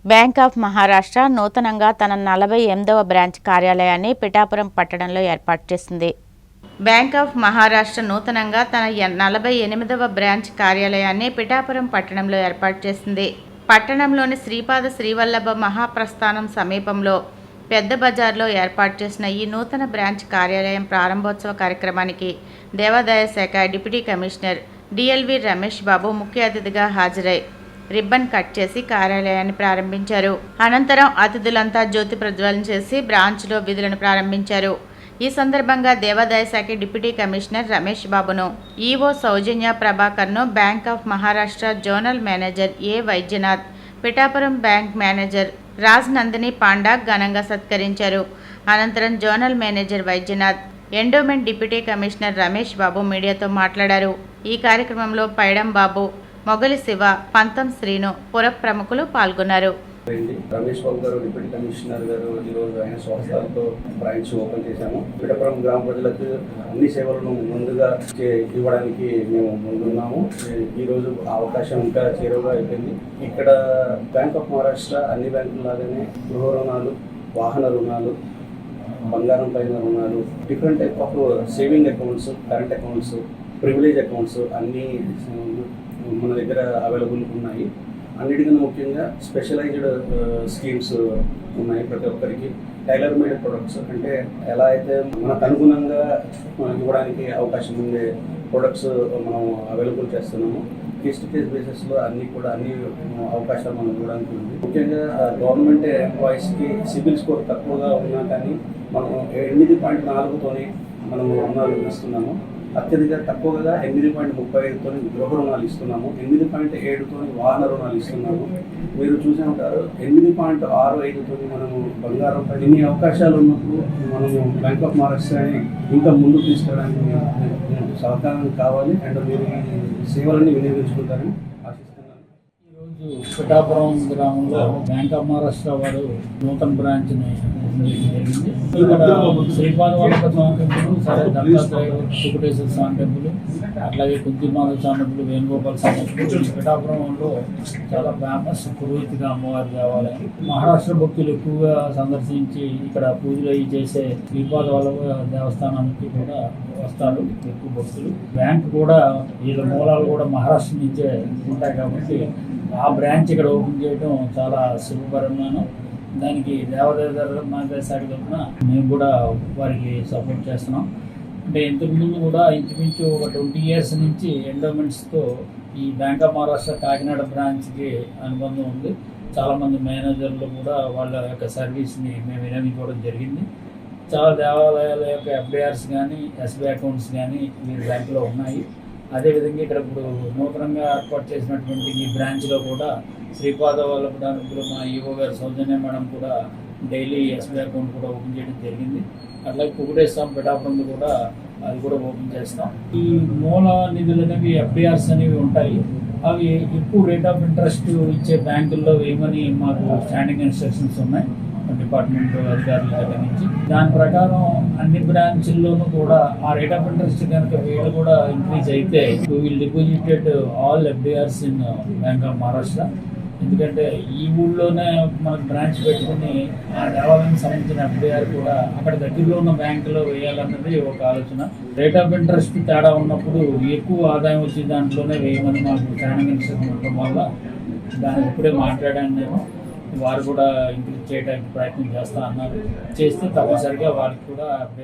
Bank of Maharashtra నూతనంగా తన 48వ branch కార్యాలయాన్ని పిఠాపురం పట్టణంలో ఏర్పాటు చేసింది. బ్యాంక్ ఆఫ్ మహారాష్ట్ర నూతనంగా తన 48వ బ్రాంచ్ కార్యాలయాన్ని పిఠాపురం పట్టణంలో ఏర్పాటు చేసింది. పట్టణంలోని శ్రీపాద శ్రీవల్లభ మహాప్రస్థానం సమీపంలో పెద్ద బజార్లో ఏర్పాటు చేసిన ఈ నూతన బ్రాంచ్ కార్యాలయం ప్రారంభోత్సవ కార్యక్రమానికి దేవాదాయ శాఖ డిప్యూటీ కమిషనర్ డిఎల్వి రమేష్ బాబు ముఖ్య అతిథిగా హాజరై రిబ్బన్ కట్ చేసి కార్యాలయాన్ని ప్రారంభించారు. అనంతరం అతిథులంతా జ్యోతి ప్రజ్వలన చేసి బ్రాంచ్లో విధులను ప్రారంభించారు. ఈ సందర్భంగా దేవాదాయ శాఖ డిప్యూటీ కమిషనర్ రమేష్ బాబును, ఈవో సౌజన్య ప్రభాకర్ను bank of Maharashtra zonal manager A Vaidyanath, Pithapuram bank manager Raj Nandini Panda ఘనంగా సత్కరించారు. అనంతరం zonal manager Vaidyanath, endowment deputy commissioner Ramesh Babu మీడియాతో మాట్లాడారు. ఈ కార్యక్రమంలో పైడం బాబు, మొగలి శివ, పంతం శ్రీను, పుర ప్రముఖులు పాల్గొన్నారు. రమేష్ బాబు గారు డిప్యూటీ కమిషనర్ గారు ఈరోజు ఆయన స్వస్థలతో బ్రాంచ్ ఓపెన్ చేశాము. పిఠాపురం గ్రామ ప్రజలకు అన్ని సేవలను ముందుగా ఇవ్వడానికి మేము ముందున్నాము. ఈరోజు అవకాశం ఇంకా చేరువగా అయిపోయింది. ఇక్కడ బ్యాంక్ ఆఫ్ మహారాష్ట్ర అన్ని బ్యాంకుల లాగానే గృహ రుణాలు, వాహన రుణాలు, బంగారం పైన రుణాలు, different type of saving accounts, current accounts, privilege accounts అన్నీ మన దగ్గర అవైలబుల్ ఉన్నాయి. అన్నిటికన్నా ముఖ్యంగా స్పెషలైజ్డ్ స్కీమ్స్ ఉన్నాయి. ప్రతి ఒక్కరికి టైలర్ మేడ్ ప్రొడక్ట్స్, అంటే ఎలా అయితే మనకు అనుగుణంగా ఇవ్వడానికి అవకాశం ఉండే ప్రొడక్ట్స్ మనం అవైలబుల్ చేస్తున్నాము. కేస్ టు కేస్ బేసిస్లో అన్ని అవకాశాలు మనం ఇవ్వడానికి ఉంది. ముఖ్యంగా గవర్నమెంట్ ఎంప్లాయీస్కి సిబిల్ స్కోర్ తక్కువగా ఉన్నా కానీ మనం 8.4తోనే మనం రుణాలు ఇస్తున్నాము. అత్యధిక తక్కువగా 8.35తో గృహ రుణాలు ఇస్తున్నాము. 8.7తో వాహన రుణాలు ఇస్తున్నాము. మీరు చూసే ఉంటారు 8.65తో మనము బంగారంపై ఇన్ని అవకాశాలు ఉన్నప్పుడు మనము బ్యాంక్ ఆఫ్ మహారాష్ట్రని ఇంకా ముందుకు తీసుకెళ్ళడానికి సహకారం కావాలి. అండ్ మీరు ఈ సేవలన్నీ వినియోగించుకుంటారని ఆశిస్తున్నాను. ఈరోజు పిఠాపురం గ్రామంలో బ్యాంక్ ఆఫ్ మహారాష్ట్ర వారు నూతన బ్రాంచ్ని జరిగింది. ఇక్కడ శ్రీపాద వల్లభ స్వామి టెంపుల్, సరే దత్తాత్రేయ వెంకటేశ్వర స్వామి టెంపుల్, అట్లాగే కుంతిమాధవ స్వామి టెంపుల్, వేణుగోపాల స్వామి టెంపుల్ పిఠాపురంలో చాలా ఫేమస్ పురోహితిగా అమ్మవారి దేవాలయం. మహారాష్ట్ర భక్తులు ఎక్కువగా సందర్శించి ఇక్కడ పూజలు అవి చేసే శ్రీపాద వల్లభ దేవస్థానానికి కూడా వస్తారు ఎక్కువ భక్తులు. బ్యాంక్ కూడా వీళ్ళ మూలాలు కూడా మహారాష్ట్ర నుంచే ఉంటాయి కాబట్టి ఆ బ్రాంచ్ ఇక్కడ ఓపెన్ చేయడం చాలా శుభపరిమాణం. దానికి దేవాదాయ శాఖ తరఫున మేము కూడా వారికి సపోర్ట్ చేస్తున్నాం. అంటే ఇంతకుముందు కూడా ఇంచుమించు ఒక 20 years నుంచి ఎండోమెంట్స్తో ఈ బ్యాంక్ ఆఫ్ మహారాష్ట్ర కాకినాడ బ్రాంచ్కి అనుబంధం ఉంది. చాలామంది మేనేజర్లు కూడా వాళ్ళ యొక్క సర్వీస్ని మేము వినియోగించుకోవడం జరిగింది. చాలా దేవాలయాల యొక్క ఎఫ్డిఆర్స్ కానీ, ఎస్బీఐ అకౌంట్స్ కానీ వీరి బ్యాంకులో ఉన్నాయి. అదేవిధంగా ఇక్కడ ఇప్పుడు నూతనంగా ఏర్పాటు చేసినటువంటి ఈ బ్రాంచ్లో కూడా శ్రీపాద వల్లభ టెంపుల్ మా ఈవో గారు సౌజన్య మేడం కూడా డైలీ ఎస్బీఐ అకౌంట్ కూడా ఓపెన్ చేయడం జరిగింది. అట్లాగే కుకుటేస్తాం పిఠాపురంలో కూడా అది కూడా ఓపెన్ చేస్తాం. ఈ మూల నిధులు అనేవి ఎఫ్డిఆర్స్ అనేవి ఉంటాయి. అవి ఎక్కువ రేట్ ఆఫ్ ఇంట్రెస్ట్ ఇచ్చే బ్యాంకుల్లో వేయమని మాకు స్టాండింగ్ ఇన్స్ట్రక్షన్స్ ఉన్నాయి డిపార్ట్మెంట్ అధికారుల దగ్గర నుంచి. దాని ప్రకారం అన్ని బ్రాంచ్ల్లోనూ కూడా ఆ రేట్ ఆఫ్ ఇంట్రెస్ట్ కనుక వీళ్ళు కూడా ఇంక్రీజ్ అయితే will deposited all FDRs in bank of Maharashtra. ఎందుకంటే ఈ ఊళ్ళోనే మనకు బ్రాంచ్ పెట్టుకుని ఆ దేవాలయానికి సంబంధించిన ఎఫ్డిఆర్ కూడా అక్కడ దగ్గరలో ఉన్న బ్యాంకులో వేయాలన్నది ఒక ఆలోచన. రేట్ ఆఫ్ ఇంట్రెస్ట్ తేడా ఉన్నప్పుడు ఎక్కువ ఆదాయం వచ్చే దాంట్లోనే వేయమని మాకు స్టాండింగ్ ఇన్స్ట్రక్షన్ ఉండడం వల్ల దాన్ని ఇప్పుడే మాట్లాడాను నేను. వారు కూడా ఇంక్రీజ్ చేయడానికి ప్రయత్నం చేస్తా అన్నారు. చేస్తే తప్పనిసరిగా వారికి కూడా